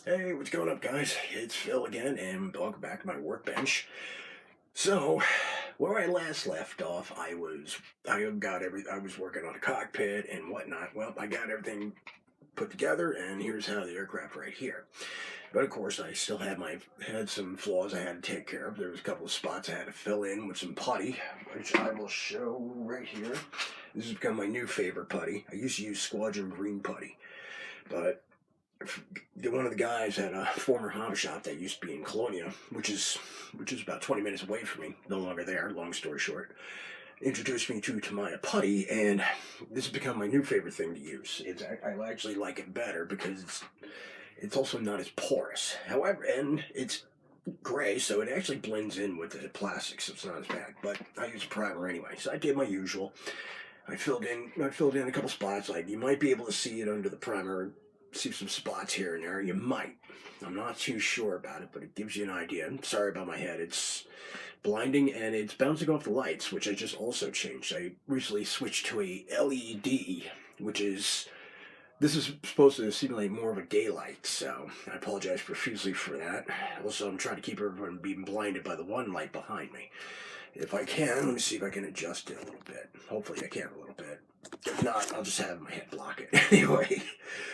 Hey, what's going up, guys? It's Phil again, and welcome back to my workbench. So, where I last left off, I was working on a cockpit and whatnot. Well, I got everything put together, and here's how the aircraft right here. But of course, I still had some flaws I had to take care of. There was a couple of spots I had to fill in with some putty, which I will show right here. This has become my new favorite putty. I used to use Squadron Green putty, but one of the guys at a former hobby shop that used to be in Colonia, which is about 20 minutes away from me, no longer there. Long story short, introduced me to Tamaya putty, and this has become my new favorite thing to use. I actually like it better because it's also not as porous. However, and it's gray, so it actually blends in with the plastic, so it's not as bad. But I use a primer anyway, so I did my usual. I filled in a couple spots. Like, you might be able to see it under the primer, see some spots here and there. You might. I'm not too sure about it, but it gives you an idea. I'm sorry about my head. It's blinding and it's bouncing off the lights, which I just also changed. I recently switched to a LED, which is this is supposed to simulate more of a daylight, so I apologize profusely for that. Also, I'm trying to keep everyone from being blinded by the one light behind me. If I can, let me see if I can adjust it a little bit. Hopefully I can a little bit. If not, I'll just have my head block it. Anyway,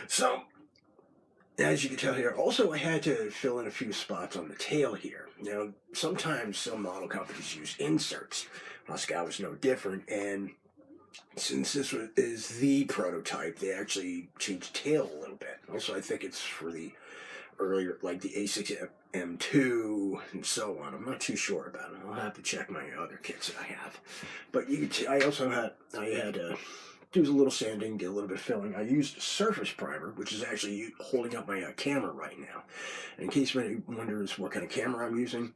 so as you can tell here, also I had to fill in a few spots on the tail here. Now, sometimes some model companies use inserts. Moscow was no different, and since is the prototype, they actually changed the tail a little bit. Also, I think it's for the earlier, like the A6M2 and so on. I'm not too sure about it. I'll have to check my other kits that I have. But I had to do a little sanding, did a little bit of filling. I used surface primer, which is actually holding up my camera right now. And in case anybody wonders what kind of camera I'm using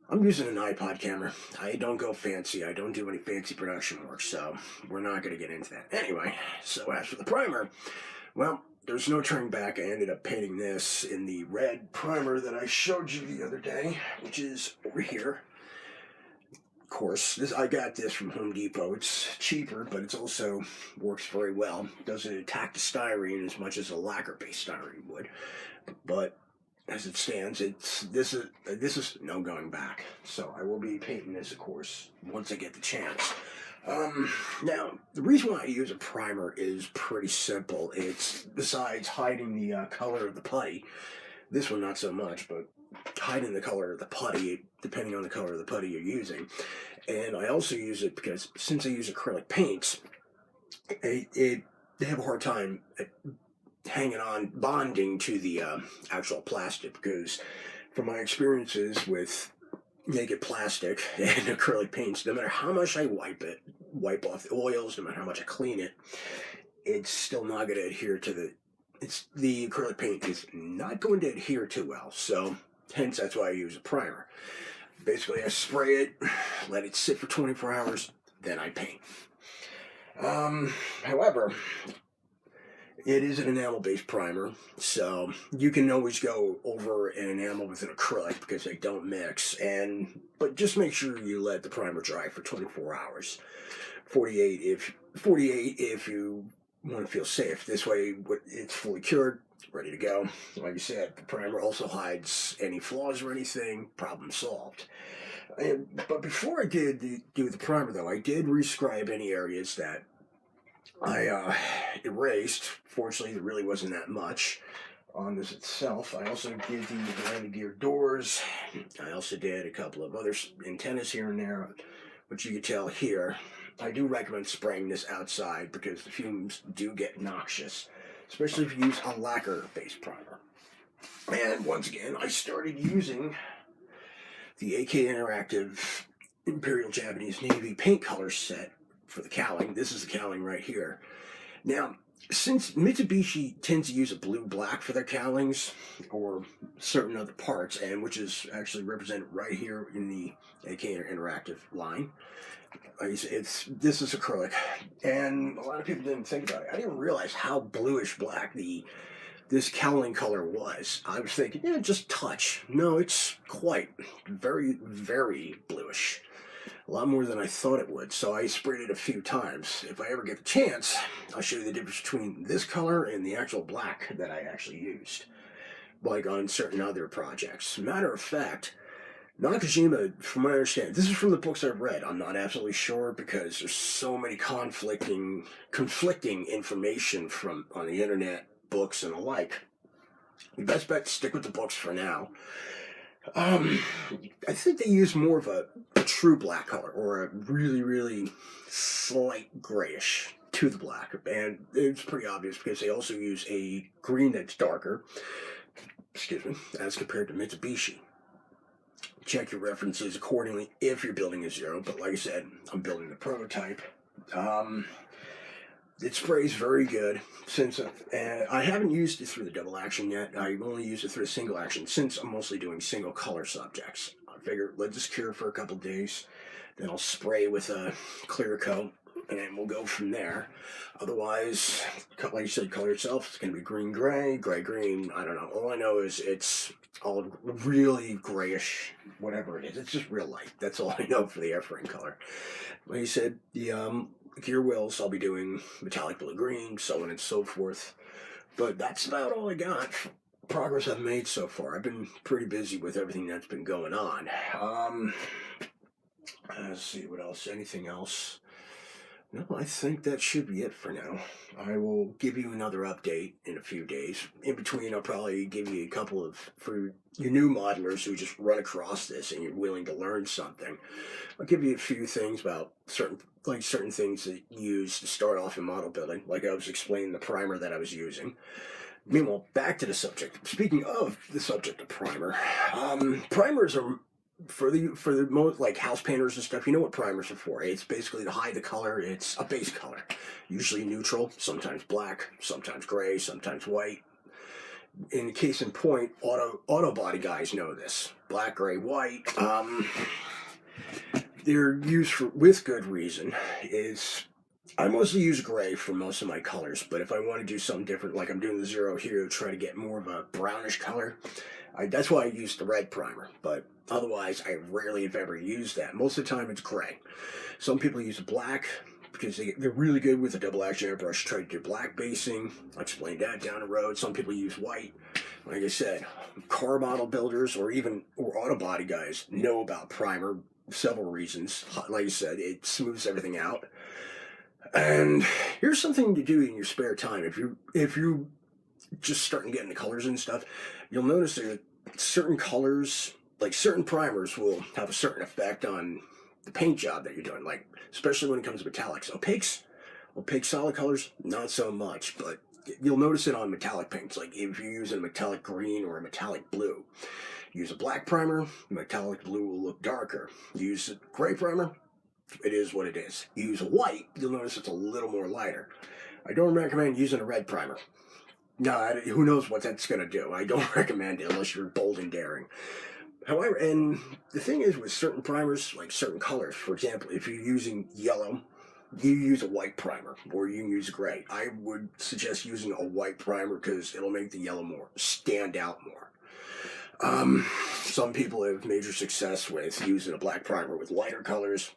an iPod camera. I don't go fancy. I don't do any fancy production work, so we're not going to get into that. Anyway, so as for the primer, well, there's no turning back. I ended up painting this in the red primer that I showed you the other day, which is over here. Of course, I got this from Home Depot. It's cheaper, but it also works very well. It doesn't attack the styrene as much as a lacquer-based styrene would, but as it stands, this is no going back. So I will be painting this, of course, once I get the chance. Now, the reason why I use a primer is pretty simple. It's, besides hiding the color of the putty, this one not so much, but hiding the color of the putty, depending on the color of the putty you're using. And I also use it because since I use acrylic paints, they have a hard time hanging on, bonding to the actual plastic, because from my experiences with naked plastic and acrylic paints, no matter how much I wipe off the oils, no matter how much I clean it, it's still not going to adhere to the acrylic paint is not going to adhere too well. So hence that's why I use a primer. Basically, I spray it, let it sit for 24 hours, then I paint. However, it is an enamel-based primer, so you can always go over an enamel with an acrylic because they don't mix. But just make sure you let the primer dry for 24 hours. 48 if you want to feel safe. This way, it's fully cured, ready to go. Like I said, the primer also hides any flaws or anything. Problem solved. But before I did do the primer, though, I did rescribe any areas that I erased. Fortunately, there really wasn't that much on this itself. I also did the landing gear doors. I also did a couple of other antennas here and there, which you can tell here. I do recommend spraying this outside because the fumes do get noxious, especially if you use a lacquer-based primer. And once again, I started using the AK Interactive Imperial Japanese Navy paint color set for the cowling. This is the cowling right here. Now, since Mitsubishi tends to use a blue-black for their cowlings, or certain other parts, and which is actually represented right here in the AK Interactive line, this is acrylic, and a lot of people didn't think about it. I didn't realize how bluish-black this cowling color was. I was thinking, yeah, just touch. No, it's quite very, very bluish. A lot more than I thought it would, so I sprayed it a few times. If I ever get the chance, I'll show you the difference between this color and the actual black that I actually used. like on certain other projects. Matter of fact, Nakajima, from what I understand, this is from the books I've read. I'm not absolutely sure because there's so many conflicting information from on the internet, books, and the like. The best bet to stick with the books for now. I think they use more of a true black color or a really, really slight grayish to the black, and it's pretty obvious because they also use a green that's darker. Excuse me, as compared to Mitsubishi. Check your references accordingly if you're building a Zero, but like I said, I'm building the prototype. It sprays very good since I haven't used it through the double action yet. I've only used it through a single action since I'm mostly doing single color subjects. I figure let this cure for a couple days, then I'll spray with a clear coat, and we'll go from there. Otherwise, like you said, color itself, it's going to be green, gray, gray, green. I don't know. All I know is it's all really grayish, whatever it is. It's just real light. That's all I know for the airframe color. Like you said, the gear wheels, I'll be doing metallic blue green, so on and so forth. But that's about all I got. Progress I've made so far. I've been pretty busy with everything that's been going on. Let's see what else. Anything else? No, I think that should be it for now. I will give you another update in a few days. In between, I'll probably give you a couple of, for your new modelers who just run across this and you're willing to learn something, I'll give you a few things about certain things that you use to start off in model building, like I was explaining the primer that I was using. Meanwhile, back to the subject. Speaking of the subject of primer, primers are for the most, like, house painters and stuff. You know what primers are for. It's basically to hide the color. It's a base color, usually neutral, sometimes black, sometimes gray, sometimes white. In case in point, auto body guys know this. Black, gray, white. They're used with good reason. I mostly use gray for most of my colors, but if I want to do something different, like I'm doing the Zero here, try to get more of a brownish color, that's why I use the red primer. But otherwise, I rarely, if ever, use that. Most of the time, it's gray. Some people use black because they're really good with a double action airbrush. Try to do black basing. I'll explain that down the road. Some people use white. Like I said, car model builders or auto body guys know about primer. Several reasons. Like I said, it smooths everything out. And here's something to do in your spare time. If you just starting getting the colors and stuff, you'll notice that certain colors, like certain primers, will have a certain effect on the paint job that you're doing. Like especially when it comes to metallics, opaque solid colors, not so much. But you'll notice it on metallic paints. Like if you're using a metallic green or a metallic blue, use a black primer, metallic blue will look darker. Use a gray primer, it is what it is. Use a white, you'll notice it's a little more lighter. I don't recommend using a red primer. No, who knows what that's going to do. I don't recommend it unless you're bold and daring. However, and the thing is with certain primers, like certain colors, for example, if you're using yellow, you use a white primer, or you can use gray. I would suggest using a white primer because it'll make the yellow stand out more. Some people have major success with using a black primer with lighter colors.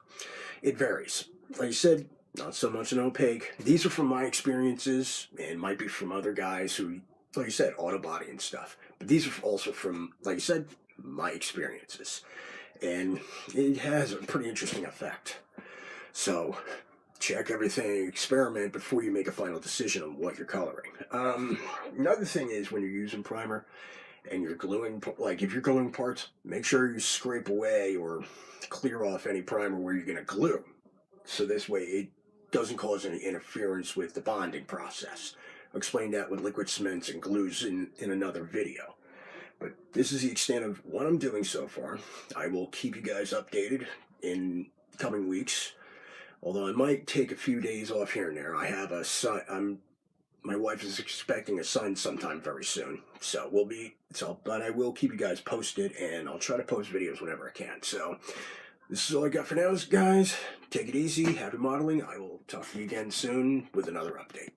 It varies. Like I said, not so much an opaque. These are from my experiences and might be from other guys who, like I said, auto body and stuff. But these are also from, like I said, my experiences. And it has a pretty interesting effect. So check everything, experiment before you make a final decision on what you're coloring. Another thing is when you're using primer, and you're gluing, like if you're gluing parts, make sure you scrape away or clear off any primer where you're going to glue. So this way it doesn't cause any interference with the bonding process. I'll explain that with liquid cements and glues in another video. But this is the extent of what I'm doing so far. I will keep you guys updated in coming weeks. Although I might take a few days off here and there. I have a son. My wife is expecting a son sometime very soon, but I will keep you guys posted, and I'll try to post videos whenever I can. So this is all I got for now, guys. Take it easy. Happy modeling. I will talk to you again soon with another update.